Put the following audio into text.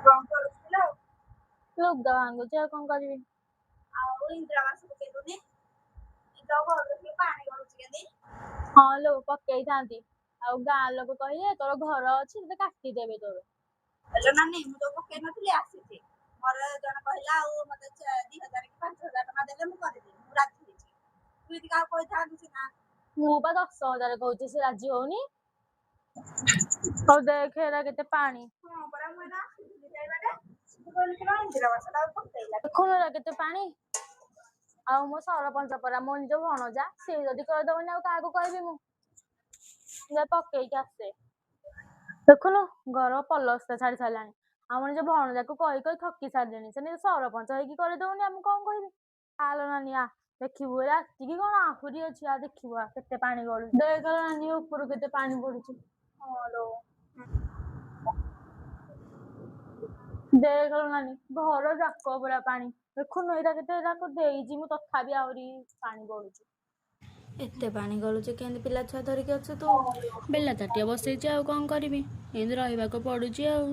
କଣ କରୁଥିଲ? ଲୁଗା ଭାଙ୍ଗୁଛି ଆଉ କଣ କରିବି। ଆଉ ଇନ୍ଦିରା ଆବାସ ପକେଇଲୁନି? ତ ଘରକୁ ପାଣି ଗଳୁଛି କେମିତି? ହଁ ଲୋ ପକେଇଥାନ୍ତି। ଆଉ ଗାଁ ଲୋକ କହିଲେ ତୋର ଘର ଅଛି ତତେ କାଟିଦେବେ ତୋର। ହେଲୋ ନାନୀ ମୁଁ ତ ପକେଇ ନଥିଲି ଆସିଛି। ମୋର ଜଣେ କହିଲା ଆଉ ମତେ 2000 କି 5000 ଟଙ୍କା ଦେଲେ ମୁଁ କରିଦେବି। ମୁଁ ରାଜି ହେଇଛି। ତୁ ଯଦି କାହାକୁ କହିଥାନ୍ତୁ ସିନା। ମୁଁ ବା 10,000 କହୁଛି ସେ ରାଜି ହଉନି। ହଉ ଦେଖେ ଏରା କେତେ ପାଣି। ହଁ ପରା ମୁଁ ଏଇନା ଆସିଥିଲି ସେଇବାଟେ। ମୁଁ କହିଲି କି ଇନ୍ଦିରା ଆବାସଟା ଆଉ ପକେଇଲା। ଦେଖୁନୁ ଏରା କେତେ ପାଣି। ଆଉ ମୋ ସରପଞ୍ଚ ପରା ମୋ ନିଜ ଭଣଜା, ସିଏ ଯଦି କହିଦବନି ଆଉ କାହାକୁ କହିବି ମୁଁ। ଯା ପକେଇକି ଆସେ। ଦେଖୁନୁ ଘର ପଲସ୍ତ ଛାଡି ସାରିଲାଣି। ଆମ ନିଜ ଭଣଜାକୁ କହି କହି ଥକି ସାରିଲେଣି। ସେ ନିଜ ସରପଞ୍ଚ ହେଇକି କରିଦଉନି ଆମକୁ କଣ କହିବି। ଆଲୋ ନାନୀ ଆ ଦେଖିବୁ ଏରା ଏତିକି କଣ ଆହୁରି ଅଛି ଆ ଦେଖିବୁ ଆ କେତେ ପାଣି ଗଳୁଛି। ଦେଖ ନାନୀ ଉପରୁ କେତେ ପାଣି ପଡୁଛି। ହଁ ଲୋ। ଦେଖ ନାନୀ ଘର ଯାକ ପୁରା ପାଣି। ଦେଖୁନୁ ଏଇଟା କେତେ ତାକୁ ଦେଇଛି ମୁଁ ତଥାପି ଆହୁରି ପାଣି ଗଳୁଛି। ଏତେ ପାଣି ଗଳୁଛି କେମିତି ପିଲା ଛୁଆ ଧରିକି ଅଛୁ ତୁ? ବେଲା ତାଟିଆ ବସେଇଛି ଆଉ କଣ କରିବି, ଏମିତି ରହିବାକୁ ପଡୁଛି ଆଉ।